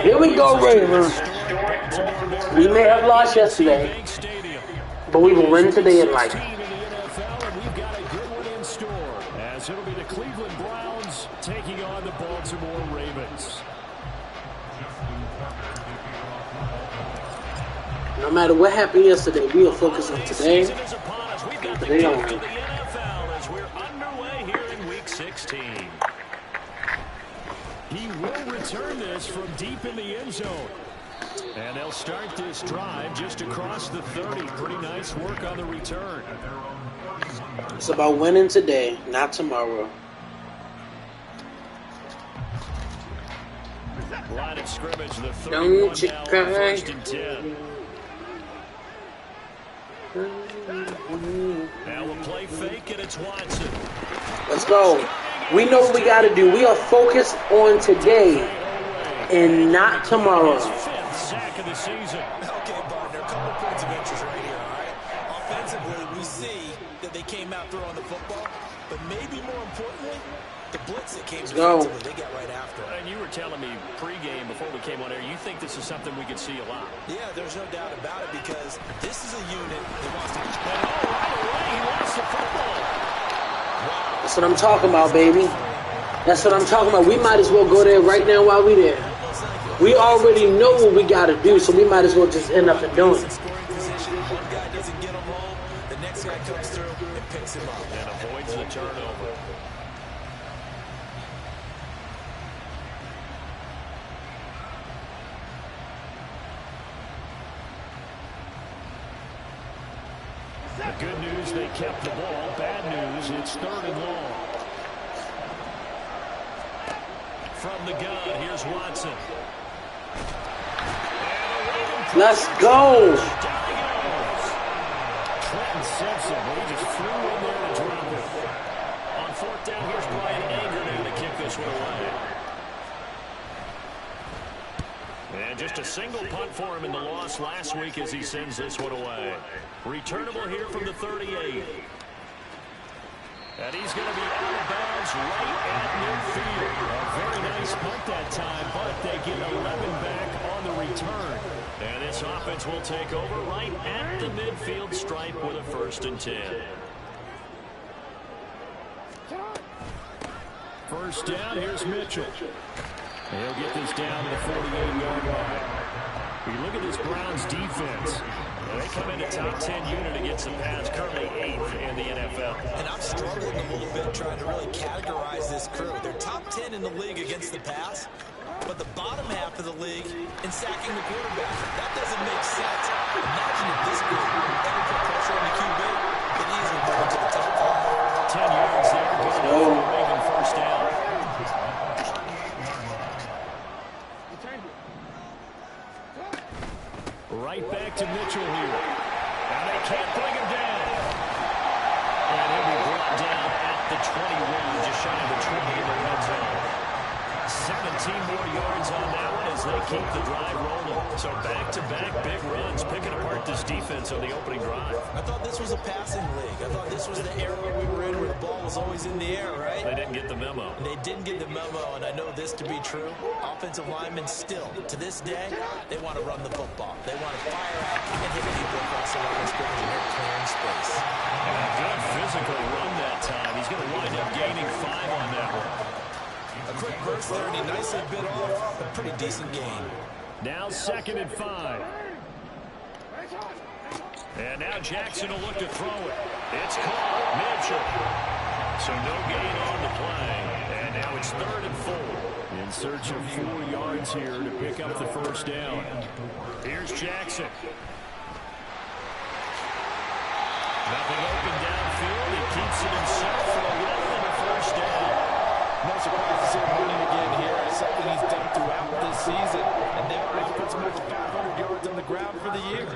Here we go, Ravens. We may have lost yesterday, but we will win today in life. As it'll be the Cleveland Browns taking on the Baltimore Ravens. No matter what happened yesterday, we will focus on today. Today only. As we're underway here in Week 16. He will return this from deep in the end zone. And they'll start this drive just across the 30. Pretty nice work on the return. It's about winning today, not tomorrow. Line of scrimmage, the 31 Don't you now, cry. 1st and 10. Now we'll play fake, and it's Watson. Let's go. We know what we got to do. We are focused on today and not tomorrow. Fifth sack of the season. Okay, partner, a couple points of interest right here, all right? Offensively, we see that they came out throwing the football, but maybe more importantly, the blitz that came defensively, they got right after it. And you were telling me pregame before we came on air, you think this is something we could see a lot. Yeah, there's no doubt about it because this is a unit that wants to... And right away, he wants the football. That's what I'm talking about, baby. That's what I'm talking about. We might as well go there right now while we're there. We already know what we got to do, so we might as well just end up and doing it. One guy doesn't get him home, the next guy comes through and picks him up. And avoids the turnover. The good news, they kept the ball. Bad news, it's 3rd and long. From the gun, here's Watson. Let's go. Clinton Simpson, he just flew in there and dropped it. On 4th down, here's Brian Anger now to kick this one away. And just a single punt for him in the loss last week as he sends this one away. Returnable here from the 38. And he's going to be out of bounds right at midfield. A very nice punt that time, but they get 11 back on the return. And this offense will take over right at the midfield stripe with a 1st and 10. 1st down, here's Mitchell. He'll get this down to the 48-yard line. We look at this Browns defense. They come in a top 10 unit against the pass, currently 8th in the NFL. And I'm struggling a little bit trying to really categorize this crew. They're top 10 in the league against the pass, but the bottom half of the league in sacking the quarterback. That doesn't make sense. Imagine if this group ever put pressure on the QB, it easily move into the top 5. 10 yards there. Making 1st down. Right back to Mitchell here. And they can't bring him down. And he'll be brought down at the 21, just shy of the 20 in the red zone. 17 more yards on that one as they keep the drive rolling. So back-to-back big runs, picking apart this defense on the opening drive. I thought this was a passing league. I thought this was the era we were in where the ball was always in the air, right? They didn't get the memo. They didn't get the memo, and I know this to be true. Offensive linemen still, to this day, they want to run the football. They want to fire out and hit people across the line of scrimmage and hit clearing space. And a good physical run that time. He's going to wind up gaining 5 on that one. A quick burst there, and he nicely bit off a pretty decent gain. Now 2nd and 5. And now Jackson will look to throw it. It's caught. Mitchell. So no gain on the play. And now it's 3rd and 4. In search of 4 yards here to pick up the first down. Here's Jackson. Nothing open downfield. He keeps it himself for a win and a first down. No surprise to see him running again here. It's something he's done throughout this season. And now he's put some over 500 yards on the ground for the year.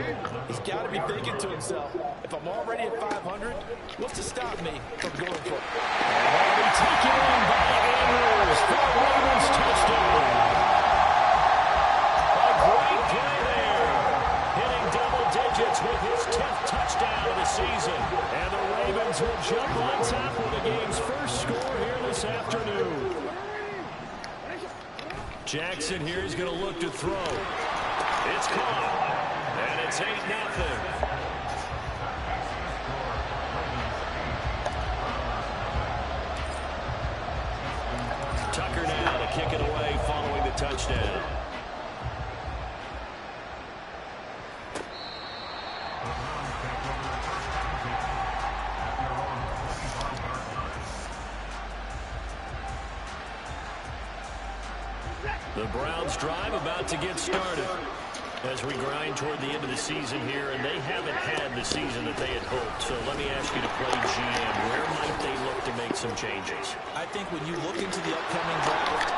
He's got to be thinking to himself, if I'm already at 500, what's to stop me from going for it? And taken in by Andrews for a Ravens touchdown. A great play there. Hitting double digits with his 10th touchdown of the season. And the Ravens will jump on top with the game's first score here this afternoon. Jackson here is going to look to throw. It's caught. And it's 8-0. Tucker now to kick it away following the touchdown. The Browns drive about to get started as we grind toward the end of the season here, and they haven't had the season that they had hoped. So let me ask you to play GM. Where might they look to make some changes? I think when you look into the upcoming draft,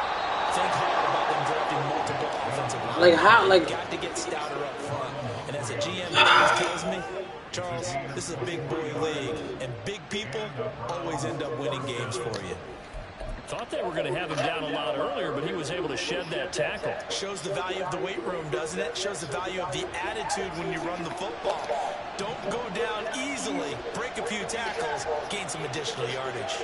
think hard about them drafting multiple offensive linemen. Like how? Like got to get stouter up front. And as a GM always tells me, Charles, this is a big boy league, and big people always end up winning games for you. Thought they were going to have him down a lot earlier, but he was able to shed that tackle. Shows the value of the weight room, doesn't it? Shows the value of the attitude when you run the football. Don't go down easily. Break a few tackles. Gain some additional yardage.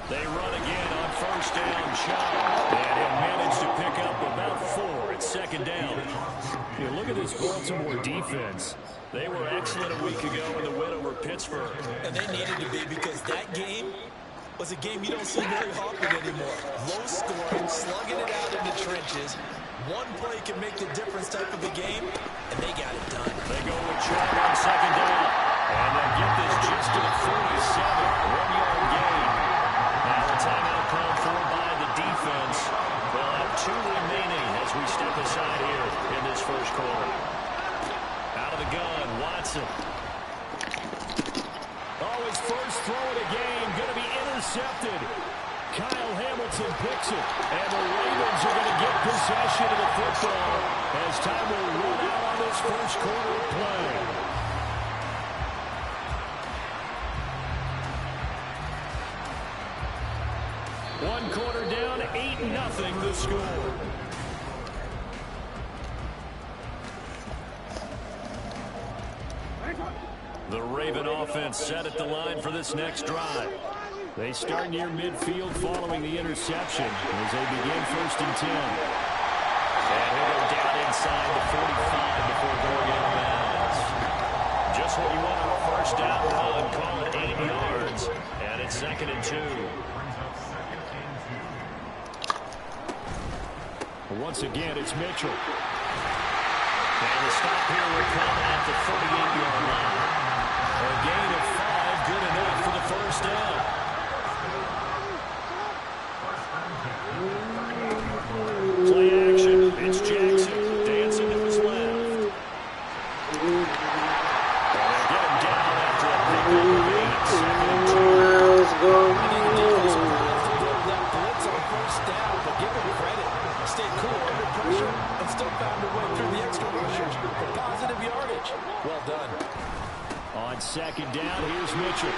They run again on first down, Chubb, and he'll manage to pick up about 4 at 2nd down. You look at this Baltimore defense. They were excellent a week ago in the win over Pittsburgh. And they needed to be, because that game was a game you don't see very often anymore. Low scoring, slugging it out in the trenches. One play can make the difference type of a game, and they got it done. They go with Chubb on 2nd down, and they'll get this just to the 47, 1-yard gain. Now a timeout called for by the defense. They'll have 2 remaining as we step aside here in this first quarter. Out of the gun, Watson. Oh, his first throw of the game going to be intercepted. Kyle Hamilton picks it, and the Ravens are going to get possession of the football as time will run out on this first quarter of play. One quarter down, 8-0 the score. The Raven offense set at the line for this next drive. They start near midfield following the interception as they begin 1st and 10. And he'll go down inside the 45 before going out of bounds. Just what you want on a first down run. Call it 8 yards. And it's 2nd and 2. Once again, it's Mitchell. And the stop here will come at the 48-yard line. A gain of 5, good enough for the first down. Play action. It's Jackson dancing to his left. And they get him down after a big over 8. 2nd and 2. let's go. That blitz on first down, but give him credit. Stayed cool under pressure and still found a way through the extra rushers for positive Well done. On second down, here's Mitchell.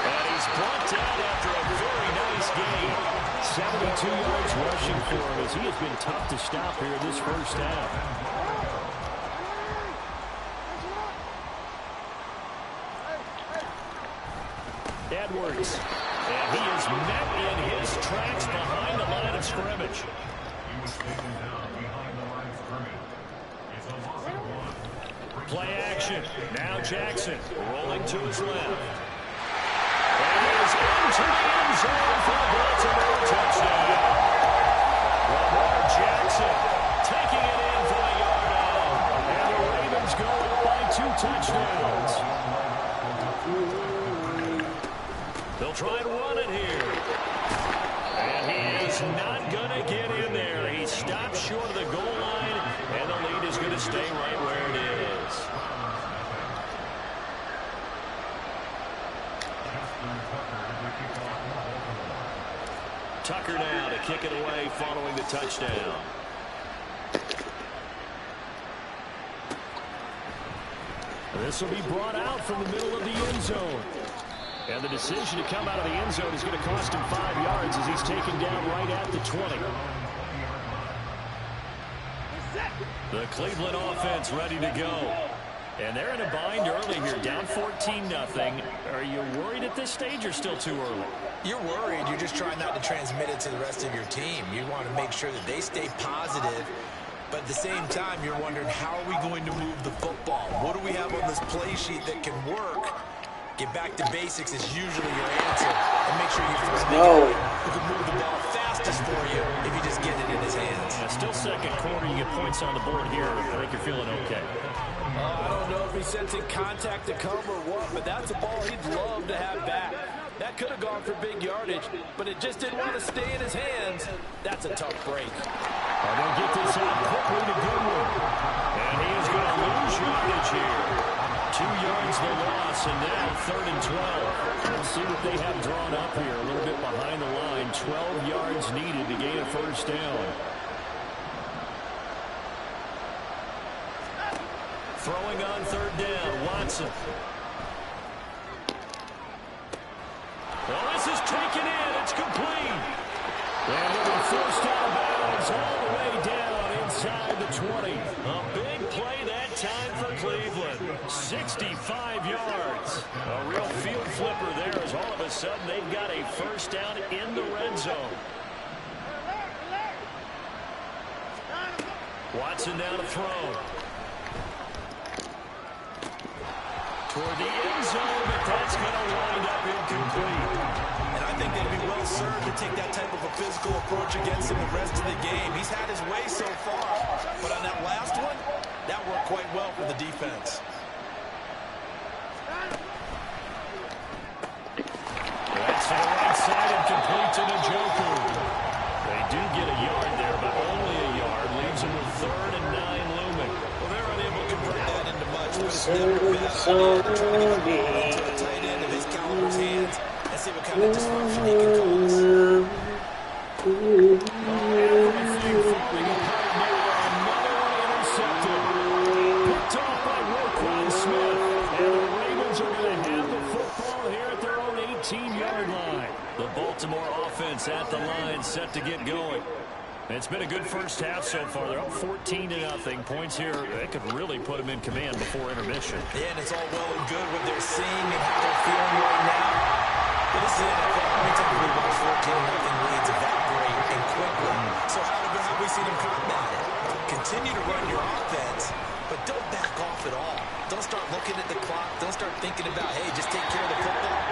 And he's brought down after a very nice game. 72 yards rushing for him as he has been tough to stop here this first half. Edwards. And he is met in his tracks behind the line of scrimmage. Play action. Now Jackson rolling to his left. And he is into the end zone for the Baltimore touchdown. Lamar Jackson taking it in for the yard out. And the Ravens go up by 2 touchdowns. They'll try and run it here. And he is not going to get in there. He stopped short of the goal line, and the lead is going to stay right where it is. Tucker now to kick it away following the touchdown. This will be brought out from the middle of the end zone. And the decision to come out of the end zone is going to cost him 5 yards as he's taken down right at the 20. The Cleveland offense ready to go. And they're in a bind early here, down 14-0. Are you worried at this stage or still too early? You're worried. You're just trying not to transmit it to the rest of your team. You want to make sure that they stay positive. But at the same time, you're wondering, how are we going to move the football? What do we have on this play sheet that can work? Get back to basics is usually your answer. And make sure you who can move the ball fastest for you if you just get it in his hands. Yeah, still second quarter. You get points on the board here. I think you're feeling okay. I don't know if he's sensing contact to come or what, but that's a ball he'd love to have back. That could have gone for big yardage, but it just didn't want to stay in his hands. That's a tough break. They'll get this out quickly to Goodwin. And he is going to lose yardage here. 2 yards the loss, and now 3rd and 12. We'll see what they have drawn up here. A little bit behind the line. 12 yards needed to gain a first down. Throwing on 3rd down, Watson. Well, this is taken in. It's complete. And it'll be forced out of bounds all the way down inside the 20. A big play that time for Cleveland. 65 yards. A real field flipper there as all of a sudden they've got a first down in the red zone. Watson now to throw. Toward the end zone, but that's going to wind up incomplete. And I think they'd be well served to take that type of a physical approach against him the rest of the game. He's had his way so far, but on that last one, that worked quite well for the defense. That's to the right side and complete to Njoku. They do get a yard there, but only a yard. Leaves them with 3rd and 9 looming. Well, they're unable to convert that into much, but it's never a bad idea to try to get the ball into a tight end of his caliber's hands and see what kind of disruption he can cause. Everything falling apart now. Another one intercepted. Picked off by Roquan Smith. And the Ravens are going to have the football here at their own 18-yard line. The Baltimore offense at the line, set to get going. It's been a good first half so far. They're up 14-0. Points here, they could really put them in command before intermission. Yeah, and it's all well and good what they're seeing and how they're feeling right now. But this is NFL. How many times have we watched 14-0 leads evaporate and quickly? So how have we seen them combat it? Continue to run your offense, but don't back off at all. Don't start looking at the clock. Don't start thinking about, hey, just take care of the football.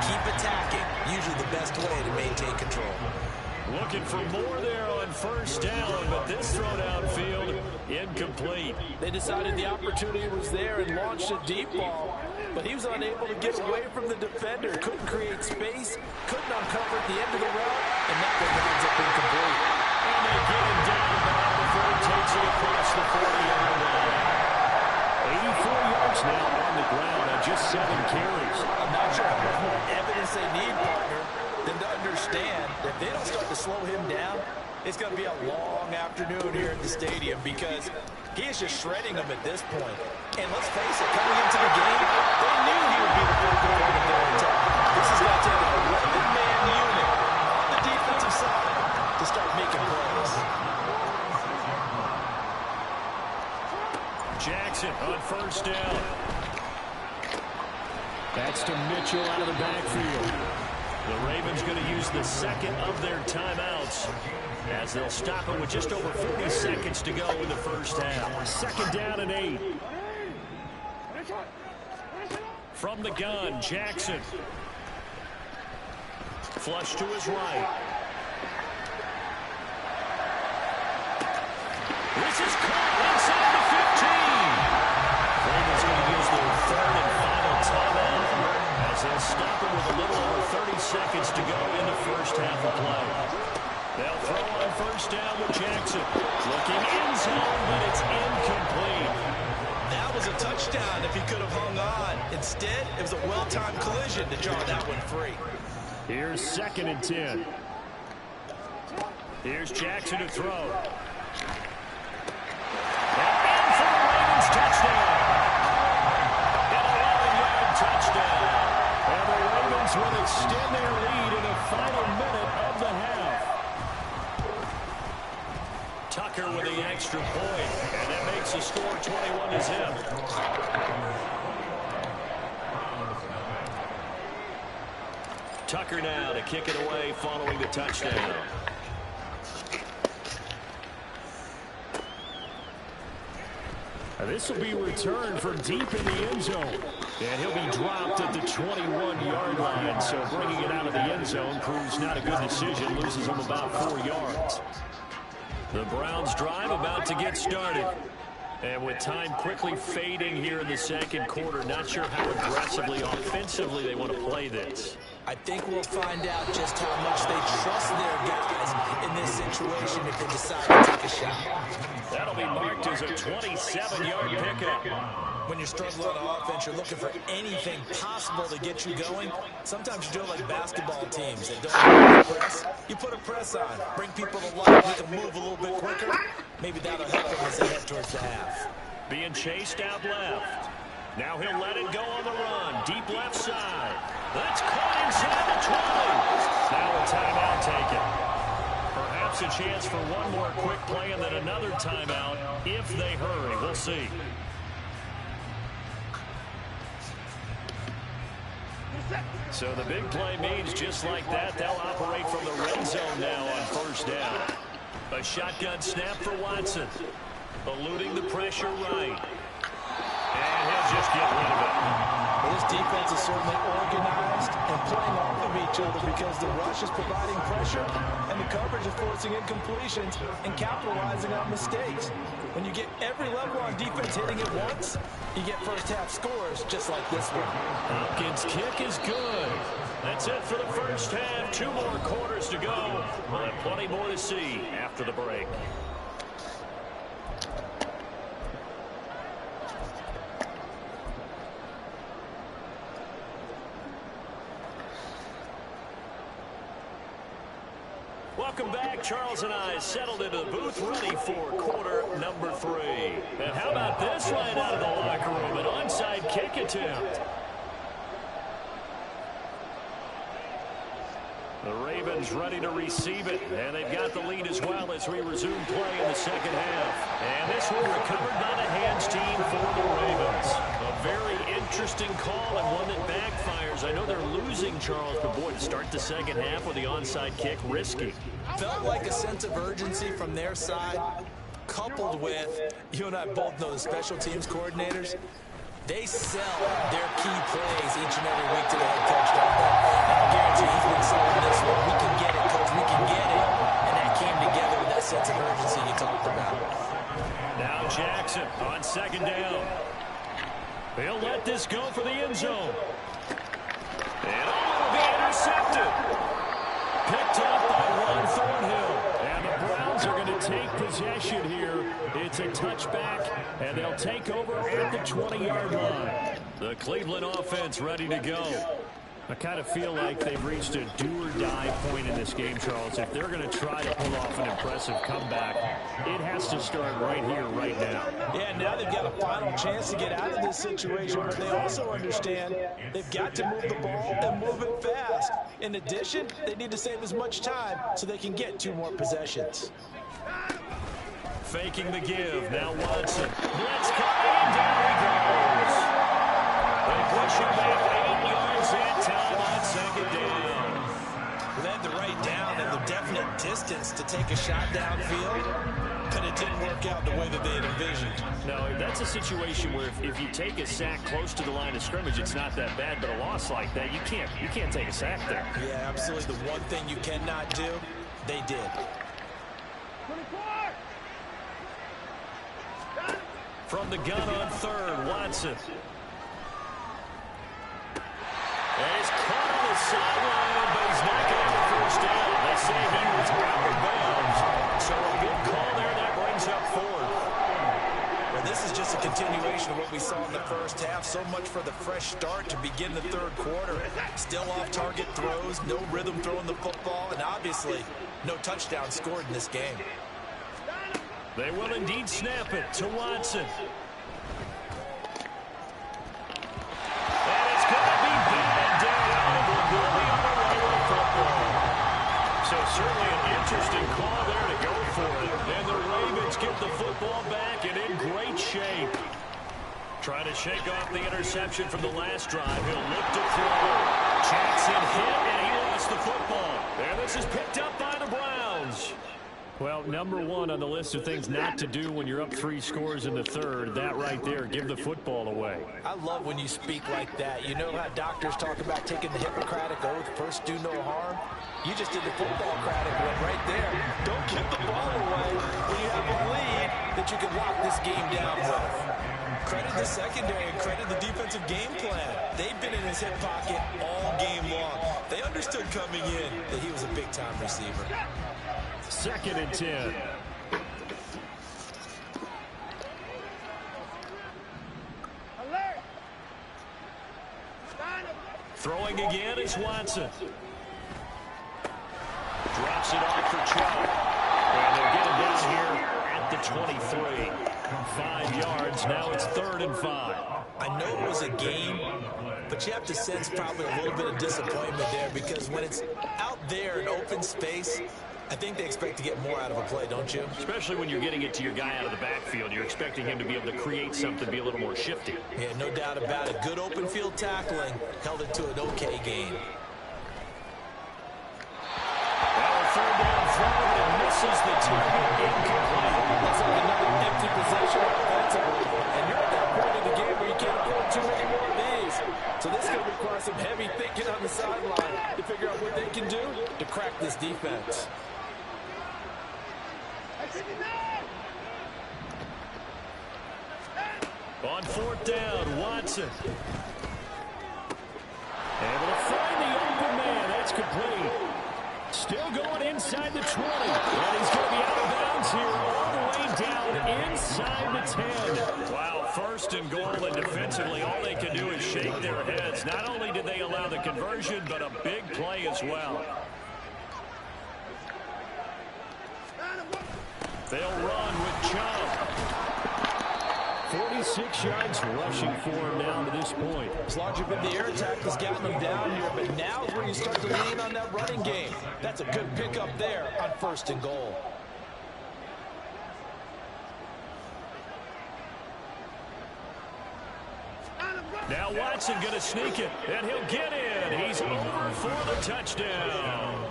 Keep attacking. Usually the best way to maintain control. Looking for more there on first down, but this throw downfield, incomplete. They decided the opportunity was there and launched a deep ball, but he was unable to get away from the defender. Couldn't create space, couldn't uncover at the end of the route, and that one ends up incomplete. And they get him down now before he takes it across the 40-yard line. 84 yards now on the ground on just 7 carries. I'm not sure how much more evidence they need, partner, than to understand that if they don't start to slow him down, It's going to be a long afternoon here at the stadium because he is just shredding them at this point. And let's face it, coming into the game, they knew he would be the focal point of their attack. This is going to take an 11-man unit on the defensive side to start making plays. Jackson on first down. That's to Mitchell out of the backfield. The Ravens going to use the second of their timeouts as they'll stop it with just over 40 seconds to go in the first half. Second down and 8. From the gun, Jackson. Flush to his right. This is caught inside the 15. Ravens going to use their third and final timeout as they'll stop it with a little over 30 seconds to go in the first half of play. They'll throw on first down with Jackson. Looking end zone, but it's incomplete. That was a touchdown if he could have hung on. Instead, it was a well-timed collision to draw that one free. Here's second and 10. Here's Jackson to throw. And in for the Ravens touchdown. An 11-yard touchdown. And the Ravens will extend their lead in the final minute of the half. Tucker with the extra point, and that makes the score 21-0. Tucker now to kick it away following the touchdown. This will be returned from deep in the end zone. And he'll be dropped at the 21-yard line. So bringing it out of the end zone proves not a good decision. Loses him about 4 yards. The Browns drive about to get started. And with time quickly fading here in the second quarter, not sure how aggressively, offensively they want to play this. I think we'll find out just how much they trust their guys in this situation if they decide to take a shot. That'll be marked as a 27-yard pickup. When you're struggling on offense, you're looking for anything possible to get you going. Sometimes you do it like basketball teams that don't have a press. You put a press on, bring people to life, make them move a little bit quicker. Maybe that'll help them as they head towards the half. Being chased out left. Now he'll let it go on the run. Deep left side. That's caught inside the 20. Now a timeout taken. Perhaps a chance for one more quick play and then another timeout if they hurry. We'll see. So the big play means just like that, they'll operate from the red zone now on first down. A shotgun snap for Watson. Eluding the pressure right. And he'll just get rid of it. Well, this defense is certainly organized and playing off of each other because the rush is providing pressure and the coverage is forcing incompletions and capitalizing on mistakes. When you get every level on defense hitting at once, you get first half scores just like this one. Hopkins' kick is good. That's it for the first half. 2 more quarters to go. We'll have plenty more to see after the break. Welcome back. Charles and I settled into the booth ready for quarter number 3. And how about this right out of the locker room? An onside kick attempt. The Ravens ready to receive it, and they've got the lead as well as we resume play in the second half. And this one recovered by the hands team for the Ravens. A very interesting call and one that backfires. I know they're losing, Charles, but boy, to start the second half with the onside kick, risky. Felt like a sense of urgency from their side, coupled with, you and I both know the special teams coordinators, they sell their key plays each and every week to the head coach, don't they? And I guarantee he's been selling this one. We can get it, coach. We can get it. And that came together with that sense of urgency you talked about. Now Jackson on second down. He'll let this go for the end zone. And will be intercepted. Picked up by Ron Thornhill. And the Browns are going to take possession here. It's a touchback, and they'll take over at the 20-yard line. The Cleveland offense ready to go. I kind of feel like they've reached a do-or-die point in this game, Charles. If they're going to try to pull off an impressive comeback, it has to start right here, right now. Yeah, now they've got a final chance to get out of this situation, but they also understand they've got to move the ball and move it fast. In addition, they need to save as much time so they can get 2 more possessions. Faking the give. Now Watson. Blitz coming. Down he goes. They push him back 8 yards and time on second down. They had the right down and the definite distance to take a shot downfield, but it didn't work out the way that they had envisioned. No, that's a situation where if you take a sack close to the line of scrimmage, it's not that bad, but a loss like that, you can't take a sack there. Yeah, absolutely. The one thing you cannot do, they did. From the gun on third, Watson. And he's caught on the sideline, but he's not going to have a first down. They say he was out of bounds. So a good call there. That brings up 4th. Well, this is just a continuation of what we saw in the first half. So much for the fresh start to begin the third quarter. Still off-target throws, no rhythm throwing the football, and obviously no touchdown scored in this game. They will indeed snap it to Watson. And it's going to be batted down. We'll be on the way with football. So certainly an interesting call there to go for it. And the Ravens get the football back and in great shape. Trying to shake off the interception from the last drive. He'll look to throw. Jackson hit, and he lost the football. And this is picked up by the Browns. Well, number 1 on the list of things not to do when you're up 3 scores in the third, that right there, give the football away. I love when you speak like that. You know how doctors talk about taking the Hippocratic Oath, first do no harm? You just did the football-cratic one right there. Don't give the ball away when you have a lead that you can lock this game down with. Credit the secondary and credit the defensive game plan. They've been in his hip pocket all game long. They understood coming in that he was a big-time receiver. 2nd and 10. Throwing again is Watson. Drops it off for Chubb. And they'll get him down here at the 23. 5 yards. Now it's 3rd and 5. I know it was a game, but you have to sense probably a little bit of disappointment there because when it's out there in open space, I think they expect to get more out of a play, don't you? Especially when you're getting it to your guy out of the backfield. You're expecting him to be able to create something, be a little more shifty. Yeah, no doubt about it. Good open field tackling held it to an okay gain. Well, 3rd down throw, and misses the target, incomplete. Looks like another empty possession offensively. And you're at that point in the game where you can't afford too many more of these. So this is going to require some heavy thinking on the sideline to figure out what they can do to crack this defense. On 4th down, Watson. Able to find the open man. That's complete. Still going inside the 20. And he's going to be out of bounds here all the way down inside the 10. Wow, 1st and goal, and defensively all they can do is shake their heads. Not only did they allow the conversion, but a big play as well. They'll run with Chubb. 46 yards rushing for him now to this point. As long as the air attack has gotten them down here, but now is where you start to lean on that running game. That's a good pickup there on 1st and goal. Now Watson going to sneak it, and he'll get in. He's over for the touchdown.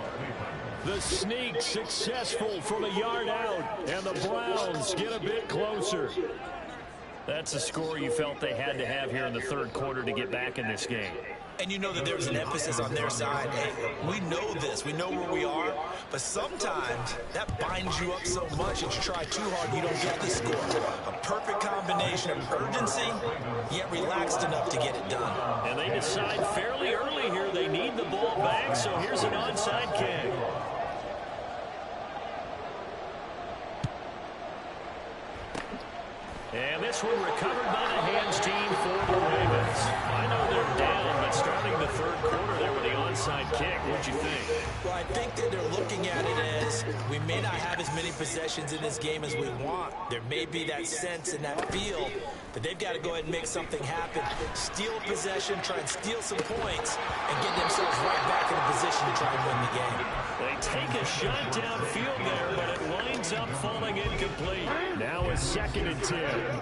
The sneak successful from a yard out, and the Browns get a bit closer. That's a score you felt they had to have here in the third quarter to get back in this game. And you know that there's an emphasis on their side. Hey, we know this. We know where we are. But sometimes that binds you up so much that you try too hard, you don't get the score. A perfect combination of urgency, yet relaxed enough to get it done. And they decide fairly early here they need the ball back, so here's an onside kick. And this one recovered by the hands team for the Ravens. I know they're down, but starting the third quarter there with the onside kick, what'd you think? Well, I think that they're looking at it as we may not have as many possessions in this game as we want. There may be that sense and that feel that they've got to go ahead and make something happen. Steal a possession, try and steal some points, and get themselves right back in a position to try and win the game. They take a shot downfield there, but it winds up falling incomplete. Now a 2nd and 10.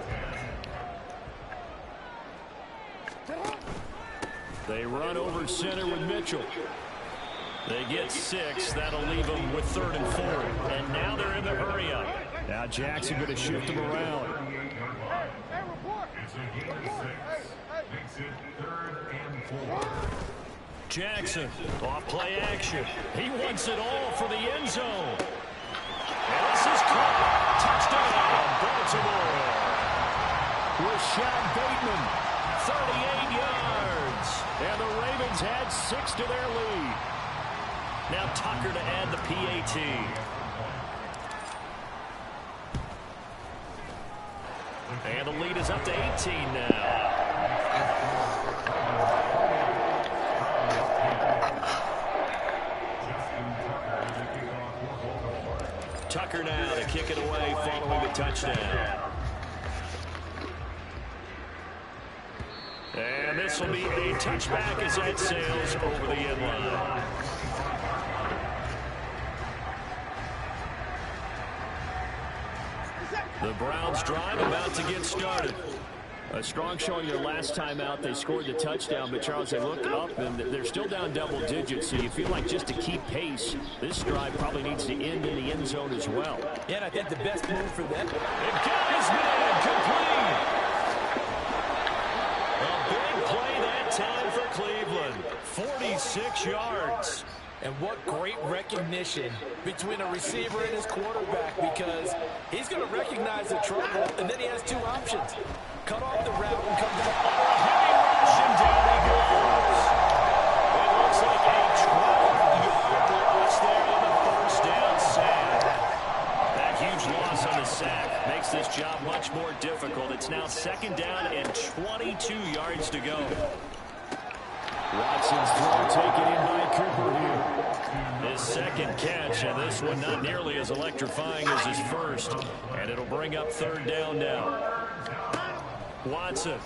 They run over center with Mitchell. They get 6. That'll leave them with 3rd and 4. And now they're in the hurry-up. Now Jackson going to shift them around. Jackson, off play action. He wants it all for the end zone. And this is caught. Touchdown, Baltimore. Rashad Bateman, 38 yards. And the Ravens add 6 to their lead. Now Tucker to add the PAT. And the lead is up to 18 now. Tucker now to kick it away following the touchdown. And this will be a touchback as that sails over the end line. The Browns drive about to get started. A strong showing their last time out. They scored the touchdown, but Charles, they look up and they're still down double digits, so you feel like just to keep pace, this drive probably needs to end in the end zone as well. Yeah, and I think the best move for them. It goes, man, complete. A big play that time for Cleveland. 46 yards. And what great recognition between a receiver and his quarterback, because he's going to recognize the trouble, and then he has 2 options. Cut off the route and come down. Heavy rush, and down he goes. It looks like a 12-yard loss there on the first down sack. That huge loss on the sack makes this job much more difficult. It's now 2nd down and 22 yards to go. Watson's throw taken in by Cooper here. His 2nd catch, and this one not nearly as electrifying as his first. And it'll bring up 3rd down now. Watson. And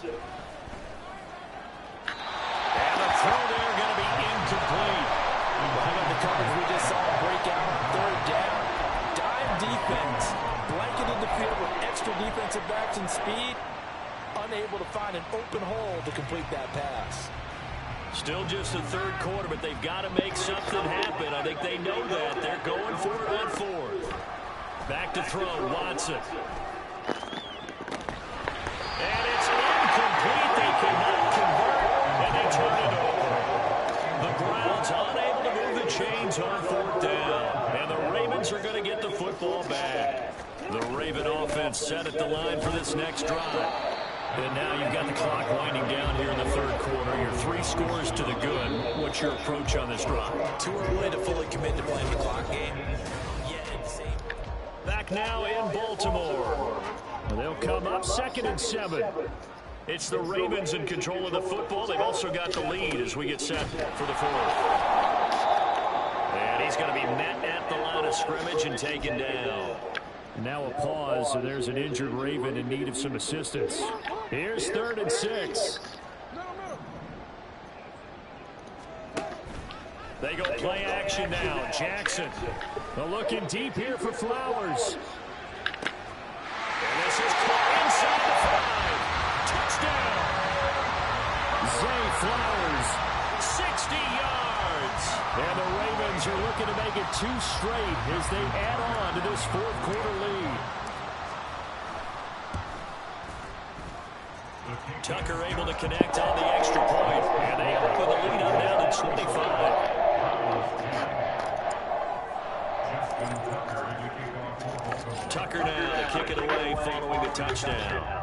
the throw there going to be incomplete. Right on the coverage, we just saw a breakout on 3rd down. Dime defense, blanketed the field with extra defensive backs and speed. Unable to find an open hole to complete that pass. Still just the 3rd quarter, but they've got to make something happen. I think they know that. They're going for it on 4th. Back to throw, Watson. And it's incomplete. They cannot convert, and they turn it over. The Browns unable to move the chains on 4th down. And the Ravens are going to get the football back. The Raven offense set at the line for this next drive. And now you've got the clock winding down here in the 3rd quarter. You're 3 scores to the good. What's your approach on this drive? Too early to fully commit to playing the clock game. Back now in Baltimore. They'll come up 2nd and 7. It's the Ravens in control of the football. They've also got the lead as we get set for the 4th. And he's going to be met at the line of scrimmage and taken down. Now a pause, and there's an injured Raven in need of some assistance. Here's 3rd and 6. They go play action now. Jackson. Looking deep here for Flowers. And this is caught inside the 5. Touchdown. Zay Flowers. 60 yards. And the Ravens are looking to make it 2 straight as they add on to this 4th quarter lead. Tucker able to connect on the extra point. And they open the lead up now to 25. Tucker now to kick it away following the touchdown.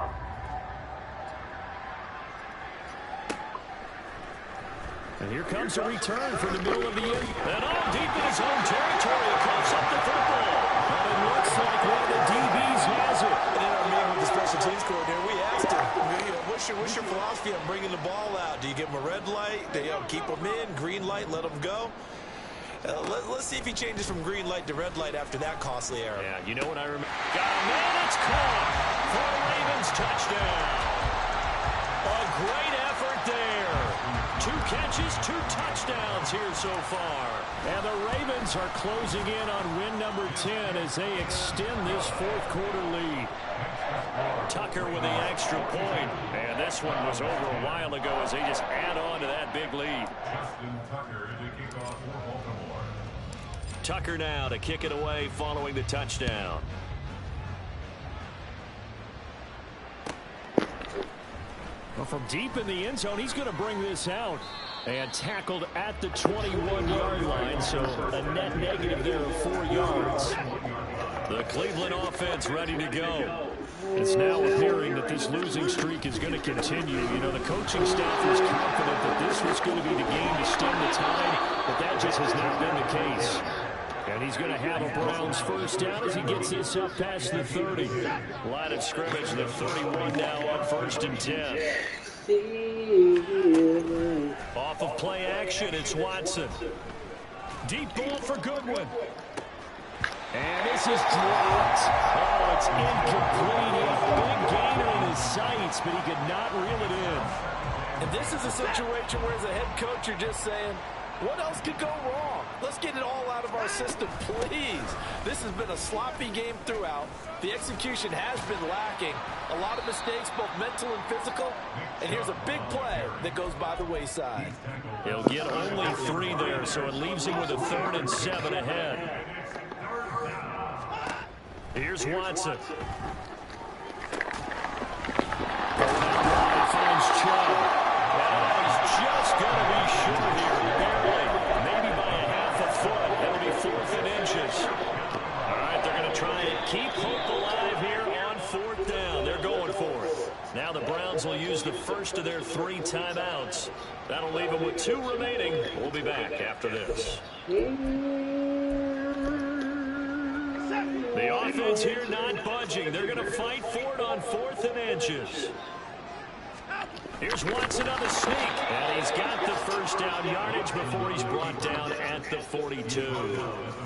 And here comes a return from the middle of the end. And all deep in his own territory, coughs up the football. And it looks like one of the DBs has it. And in our meeting with the special teams coordinator. We asked him, what's your philosophy on bringing the ball out? Do you give them a red light? Do you keep them in? Green light, let them go? Let's see if he changes from green light to red light after that costly error. Yeah, you know what I remember? Got a man, it's caught for a Ravens touchdown. A great effort there. 2 catches, 2 touchdowns here so far. And the Ravens are closing in on win number 10 as they extend this fourth quarter lead. Tucker with the extra point. And this one was over a while ago as they just add on to that big lead. Tucker now to kick it away following the touchdown. Well, from deep in the end zone, he's going to bring this out. And tackled at the 21-yard line, so a net negative there of 4 yards. The Cleveland offense ready to go. It's now appearing that this losing streak is going to continue. You know, the coaching staff was confident that this was going to be the game to stem the tide, but that just has not been the case. And he's going to have a Browns first down as he gets this up past the 30. Line of scrimmage, the 31 now on 1st and 10. Off of play action, it's Watson. Deep ball for Goodwin. And this is dropped. Oh, it's incomplete. He had a big gainer in his sights, but he could not reel it in. And this is a situation where as a head coach, you're just saying, what else could go wrong? Let's get it all out of our system, please. This has been a sloppy game throughout. The execution has been lacking. A lot of mistakes, both mental and physical. And here's a big play that goes by the wayside. He'll get only 3 there, so it leaves him with a 3rd and 7 ahead. Here's Watson. Finds Chubb. He's just going to be short here, barely. Maybe by a half a foot. That'll be 4th and inches. All right, they're going to try and keep hope alive here on 4th down. They're going for it. Now the Browns will use the first of their 3 timeouts. That'll leave them with 2 remaining. We'll be back after this. The offense here not budging. They're going to fight for it on 4th and inches. Here's Watson on the sneak. And he's got the first down yardage before he's brought down at the 42.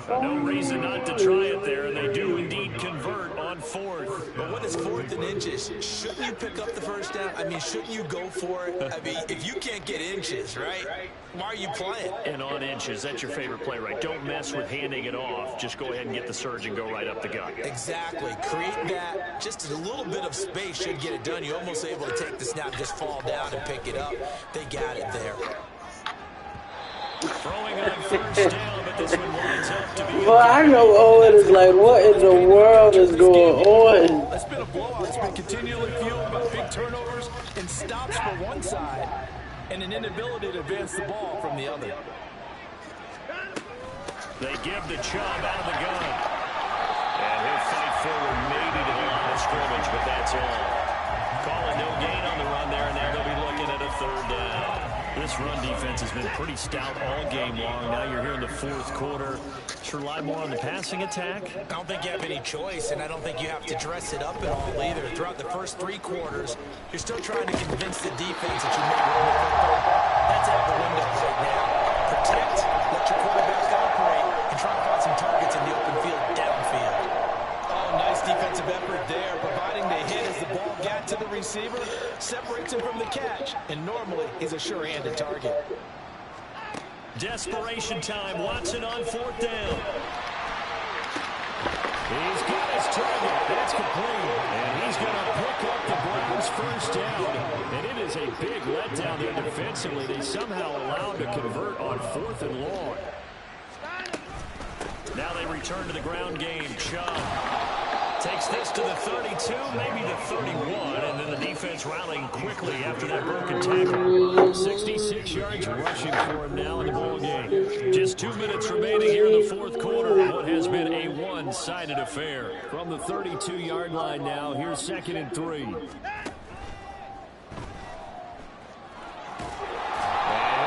No reason not to try it there, and they do indeed convert on 4th. But when it's 4th and inches, shouldn't you pick up the first down? I mean, shouldn't you go for it? I mean, if you can't get inches, right, why are you playing? And on inches, that's your favorite play, right? Don't mess with handing it off. Just go ahead and get the surge and go right up the gut. Exactly. Create that. Just a little bit of space should get it done. You're almost able to take the snap and just fall down and pick it up. They got it there. Throwing on first down, but this one winds up to be. Well, I know Owen is like, what in the world is going on? It's been a blowout. It's been continually fueled by big turnovers and stops for one side and an inability to advance the ball from the other. They give the Chubb out of the gun. And he'll fight forward maybe to the line of scrimmage, but that's all. Calling no gain on the run there, and now they'll be looking at a 3rd down. This run defense has been pretty stout all game long. Now you're here in the 4th quarter. Should rely more on the passing attack. I don't think you have any choice, and I don't think you have to dress it up at all either. Throughout the first 3 quarters, you're still trying to convince the defense that you may run the football. That's out the window right now. Protect, let your quarterback operate, and try to find some targets in the open field downfield. Oh, nice defensive effort there, providing the hit as the ball got to the receiver, separates him from the catch, and normally he's a sure-handed target. Desperation time. Watson on 4th down. He's got his target. That's complete. And he's going to pick up the Browns' first down. And it is a big letdown there defensively. They somehow allowed to convert on 4th and long. Now they return to the ground game. Chubb takes this to the 32, maybe the 31, and then the defense rallying quickly after that broken tackle. 66 yards rushing for him now in the ball game. Just 2 minutes remaining here in the 4th quarter of what has been a one-sided affair. From the 32-yard line now, here's 2nd and 3. And it'll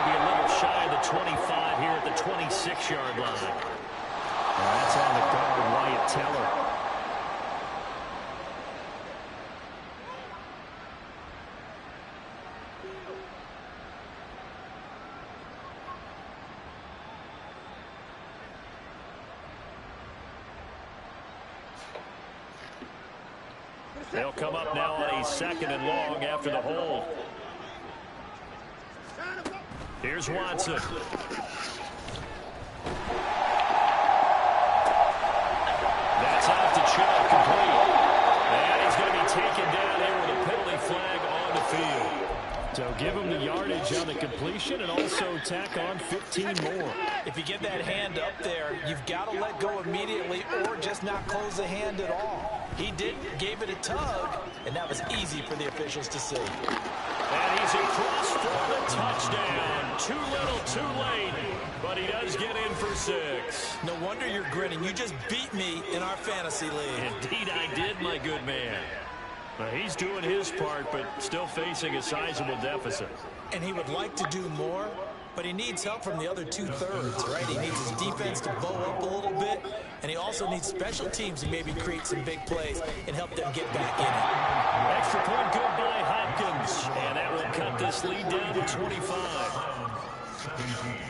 be a little shy of the 25 here at the 26-yard line. That's on the guard, Wyatt Teller. They'll come up now on a 2nd and long after the hold. Here's Watson. That's out to Chubb, complete. And he's going to be taken down there with a penalty flag on the field. So give him the yardage on the completion and also tack on 15 more. If you get that hand up there, you've got to let go immediately or just not close the hand at all. He gave it a tug, and that was easy for the officials to see. And he's across for the touchdown. Too little, too late, but he does get in for 6. No wonder you're grinning. You just beat me in our fantasy league. Indeed I did, my good man. He's doing his part, but still facing a sizable deficit. And he would like to do more, but he needs help from the other 2/3, right? He needs his defense to bow up a little bit, and he also needs special teams to maybe create some big plays and help them get back in it. Extra point good by Hopkins, and that will cut this lead down to 25.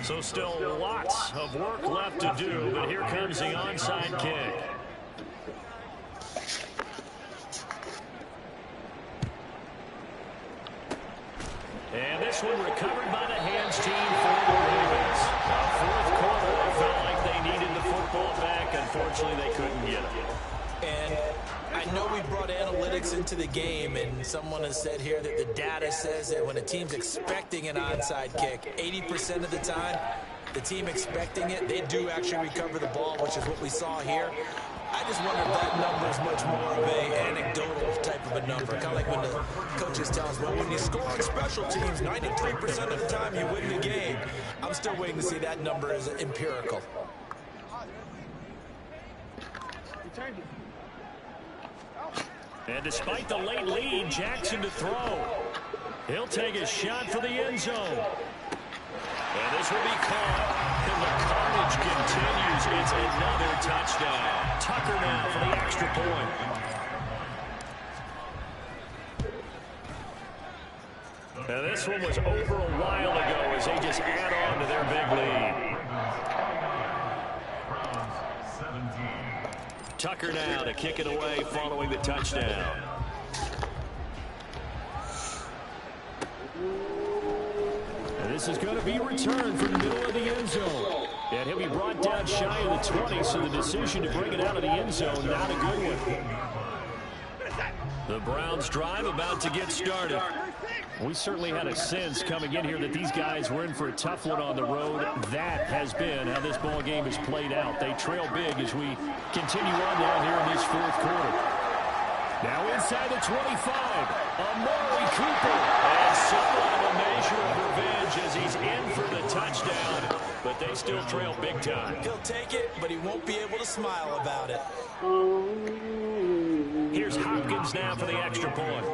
So still lots of work left to do, but here comes the onside kick. And this one recovered by the hands team for the Ravens. Fourth quarter, they felt like they needed the football back. Unfortunately, they couldn't get it. And I know we brought analytics into the game, and someone has said here that the data says that when a team's expecting an onside kick, 80% of the time, the team expecting it, they do actually recover the ball, which is what we saw here. I just wonder if that number is much more of an anecdotal type of a number. Kind of like when the coaches tell us, well, when you score on special teams, 93% of the time you win the game. I'm still waiting to see that number as empirical. And despite the late lead, Jackson to throw. He'll take a shot for the end zone. And this will be caught. And the carnage continues. It's another touchdown. Tucker now for the extra point. Now this one was over a while ago as they just add on to their big lead. Tucker now to kick it away following the touchdown. And this is going to be returned from the middle of the end zone. And he'll be brought down shy of the 20, so the decision to bring it out of the end zone, not a good one. The Browns drive about to get started. We certainly had a sense coming in here that these guys were in for a tough one on the road. That has been how this ball game has played out. They trail big as we continue on now here in this fourth quarter. Now inside the 25, Amari Cooper. And somewhat of a measure of revenge as he's in for the touchdown. But they still trail big time. He'll take it, but he won't be able to smile about it. Here's Hopkins now for the extra point.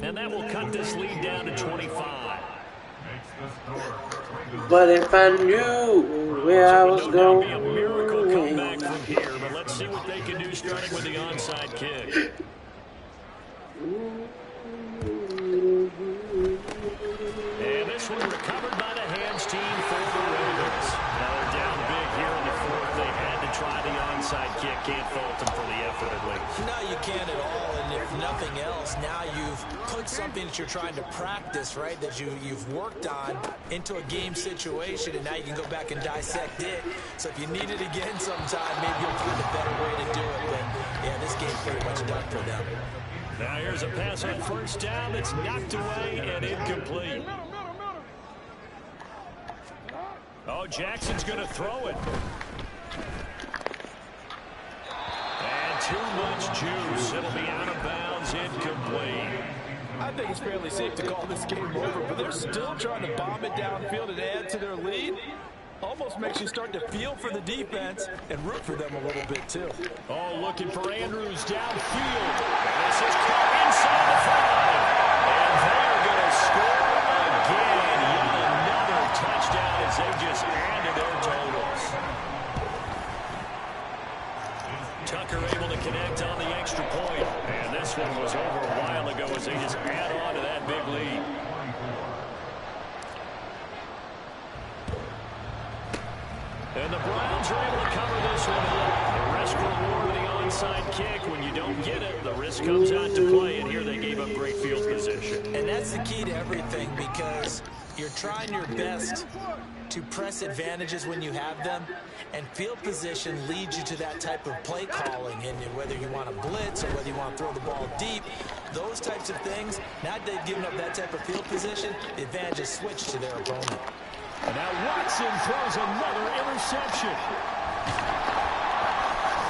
And that will cut this lead down to 25. But if I knew where I was going. Be a miracle comeback from here, but let's see what they can do starting with the onside kick. And this one recovered by the hands team for the Ravens. Now they're down big here in the fourth. They had to try the onside kick. Can't fault them for the effort at least. No, you can't at all. And if nothing else, now you've put something that you're trying to practice, right, that you've worked on into a game situation, and now you can go back and dissect it. So if you need it again sometime, maybe you'll find a better way to do it. But, yeah, this game's pretty much done for them. Now here's a pass on first down that's knocked away and incomplete. Oh, Jackson's going to throw it. And too much juice. It'll be out of bounds, incomplete. I think it's fairly safe to call this game over, but they're still trying to bomb it downfield and add to their lead. Almost makes you start to feel for the defense and root for them a little bit, too. Oh, looking for Andrews downfield. And this is caught inside the 5. And they're going to score again. Yet another touchdown as they just add to their totals. Tucker able to connect on the extra point. And this one was over a while ago as they just add on to that big lead. And the Browns are able to cover this one up. The rest don't get it, the risk comes out to play, and here they gave up great field position. And that's the key to everything, because you're trying your best to press advantages when you have them, and field position leads you to that type of play calling. And whether you want to blitz or whether you want to throw the ball deep, those types of things, now that they've given up that type of field position, the advantage is switched to their opponent. And now Watson throws another interception.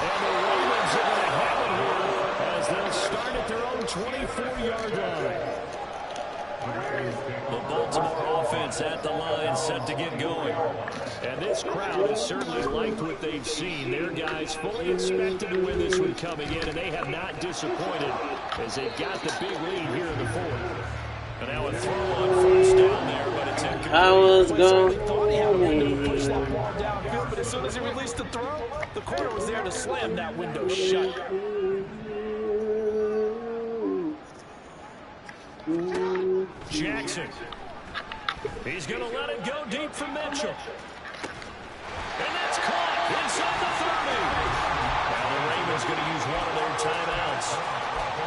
And the Ravens are going to have it here as they'll start at their own 24-yard line. The Baltimore offense at the line, set to get going. And this crowd has certainly liked what they've seen. Their guys fully expected to win this one coming in, and they have not disappointed as they got the big lead here in the fourth. And now a throw on first down there, but it's incomplete. I was going. Thought he had a window to push that ball downfield, but as soon as he released the throw, the corner was there to slam that window shut. Jackson. He's going to let it go deep for Mitchell. And that's caught inside the 30. Now the Ravens going to use one of their timeouts.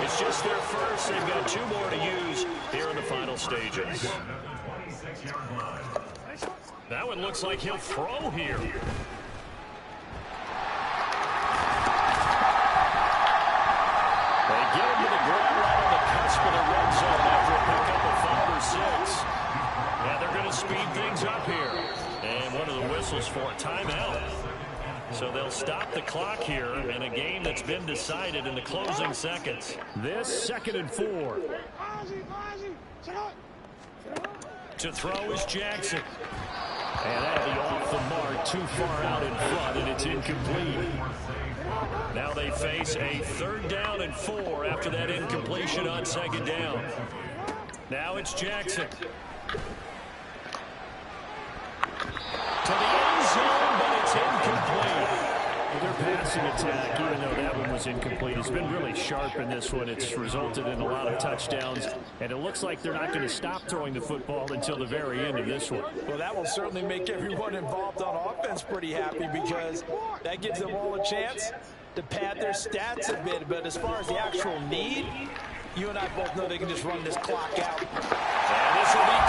It's just their first. They've got 2 more to use here in the final stages. Now it looks like he'll throw here. They get him to the ground right on the cusp of the red zone after a pickup of 5 or 6. Yeah, they're going to speed things up here. And one of the whistles for a timeout. So they'll stop the clock here in a game that's been decided in the closing seconds. This 2nd and 4. To throw is Jackson. And that'll be off the mark, too far out in front, and it's incomplete. Now they face a 3rd down and 4 after that incompletion on 2nd down. Now it's Jackson. To the end zone, but it's incomplete. Their passing attack, even though that one was incomplete, has been really sharp in this one. It's resulted in a lot of touchdowns, and it looks like they're not going to stop throwing the football until the very end of this one. Well, that will certainly make everyone involved on offense pretty happy, because that gives them all a chance to pad their stats a bit. But as far as the actual need, you and I both know they can just run this clock out. And this will be